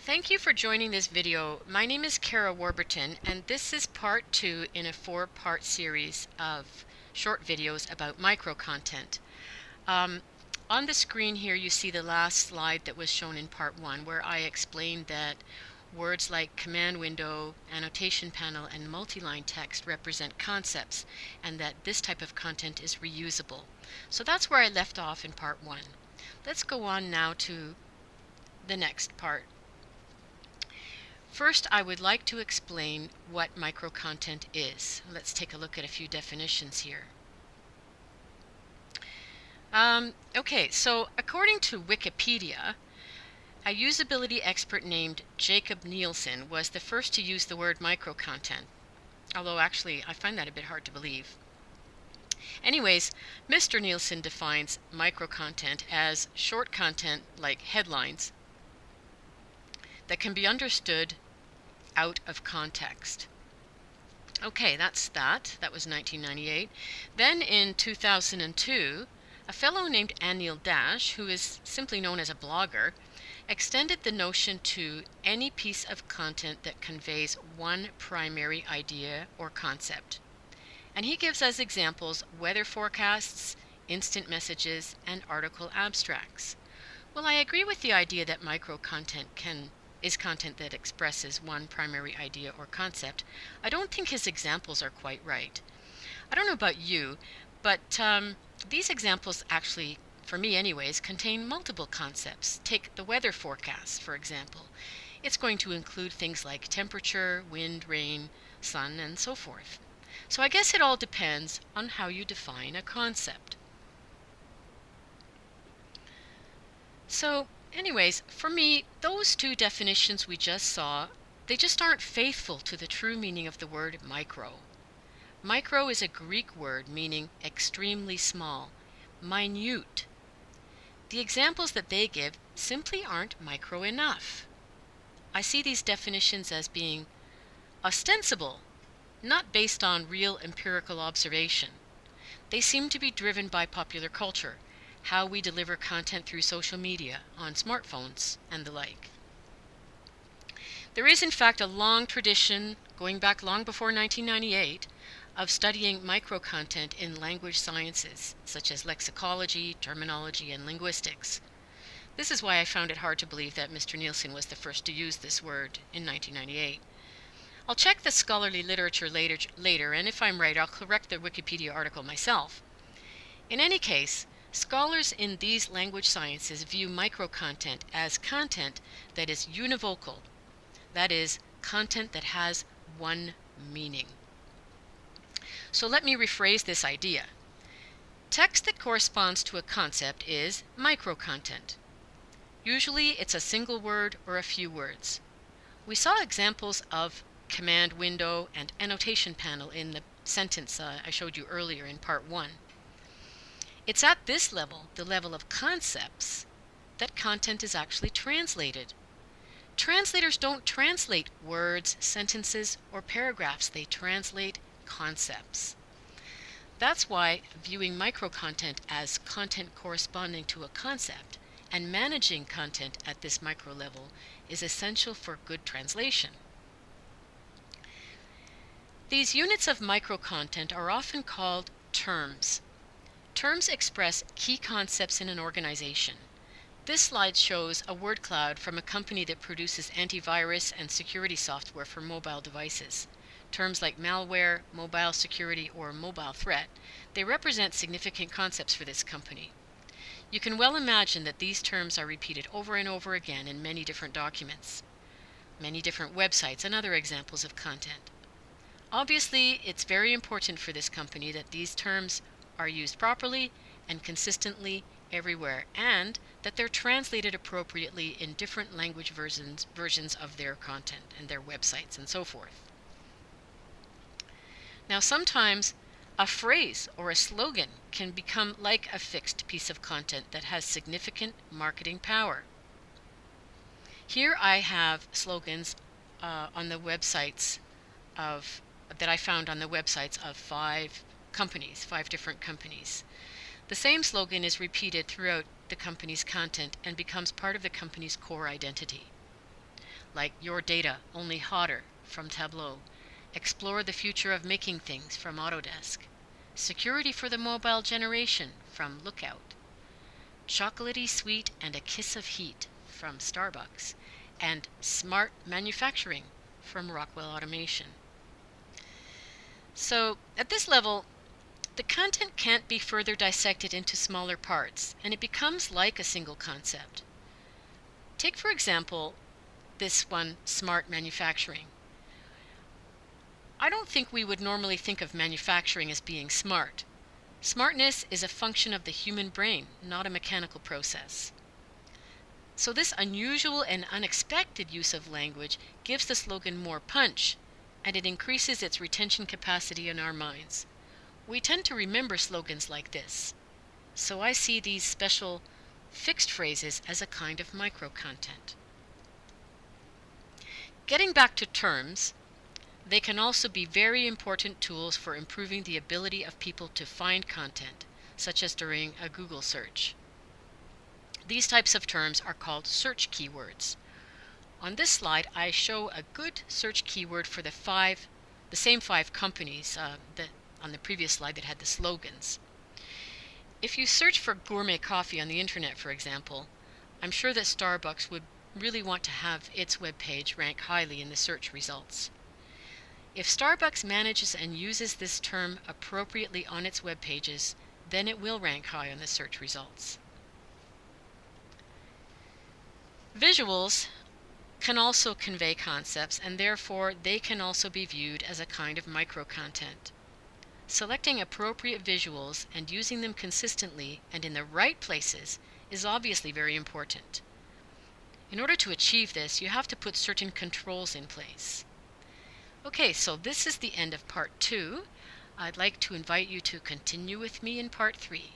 Thank you for joining this video. My name is Kara Warburton, and this is part 2 in a 4-part series of short videos about micro content. On the screen here you see the last slide that was shown in part 1, where I explained that words like command window, annotation panel, and multi-line text represent concepts, and that this type of content is reusable. So that's where I left off in part 1. Let's go on now to the next part. First, I would like to explain what microcontent is. Let's take a look at a few definitions here. Okay, so according to Wikipedia, a usability expert named Jacob Nielsen was the first to use the word microcontent, although actually I find that a bit hard to believe. Anyways, Mr. Nielsen defines microcontent as short content like headlines that can be understood out of context. Okay, that was 1998. Then in 2002, a fellow named Anil Dash, who is simply known as a blogger, extended the notion to any piece of content that conveys one primary idea or concept. And he gives as examples weather forecasts, instant messages, and article abstracts. Well, I agree with the idea that microcontent is content that expresses one primary idea or concept. I don't think his examples are quite right. I don't know about you, but these examples actually, for me anyways, contain multiple concepts. Take the weather forecast, for example. It's going to include things like temperature, wind, rain, sun, and so forth. So I guess it all depends on how you define a concept. So anyways, for me, those two definitions we just saw, they just aren't faithful to the true meaning of the word micro. Micro is a Greek word meaning extremely small, minute. The examples that they give simply aren't micro enough. I see these definitions as being ostensible, not based on real empirical observation. They seem to be driven by popular culture, how we deliver content through social media, on smartphones, and the like. There is in fact a long tradition, going back long before 1998, of studying microcontent in language sciences, such as lexicology, terminology, and linguistics. This is why I found it hard to believe that Mr. Nielsen was the first to use this word in 1998. I'll check the scholarly literature later, and if I'm right, I'll correct the Wikipedia article myself. In any case, scholars in these language sciences view microcontent as content that is univocal, that is, content that has one meaning. So let me rephrase this idea. Text that corresponds to a concept is microcontent. Usually it's a single word or a few words. We saw examples of command window and annotation panel in the sentence I showed you earlier in part 1. It's at this level, the level of concepts, that content is actually translated. Translators don't translate words, sentences, or paragraphs. They translate concepts. That's why viewing microcontent as content corresponding to a concept and managing content at this micro level is essential for good translation. These units of microcontent are often called terms. Terms express key concepts in an organization. This slide shows a word cloud from a company that produces antivirus and security software for mobile devices. Terms like malware, mobile security, or mobile threat, they represent significant concepts for this company. You can well imagine that these terms are repeated over and over again in many different documents, many different websites, and other examples of content. Obviously, it's very important for this company that these terms are used properly and consistently everywhere, and that they're translated appropriately in different language versions of their content and their websites and so forth. Now, sometimes a phrase or a slogan can become like a fixed piece of content that has significant marketing power. Here I have slogans on the websites that I found on the websites of 5 different companies. The same slogan is repeated throughout the company's content and becomes part of the company's core identity. like Your Data, Only Hotter from Tableau, Explore the Future of Making Things from Autodesk, Security for the Mobile Generation from Lookout, Chocolatey Sweet and a Kiss of Heat from Starbucks, and Smart Manufacturing from Rockwell Automation. So at this level, the content can't be further dissected into smaller parts, and it becomes like a single concept. Take, for example, this one, smart manufacturing. I don't think we would normally think of manufacturing as being smart. Smartness is a function of the human brain, not a mechanical process. So this unusual and unexpected use of language gives the slogan more punch, and it increases its retention capacity in our minds. We tend to remember slogans like this. So I see these special fixed phrases as a kind of micro-content. Getting back to terms, they can also be very important tools for improving the ability of people to find content, such as during a Google search. These types of terms are called search keywords. On this slide, I show a good search keyword for the same five companies that on the previous slide that had the slogans. If you search for gourmet coffee on the internet, for example, I'm sure that Starbucks would really want to have its web page rank highly in the search results. If Starbucks manages and uses this term appropriately on its web pages, then it will rank high on the search results. Visuals can also convey concepts, and therefore they can also be viewed as a kind of micro-content. Selecting appropriate visuals and using them consistently and in the right places is obviously very important. In order to achieve this, you have to put certain controls in place. Okay, so this is the end of part 2. I'd like to invite you to continue with me in part 3.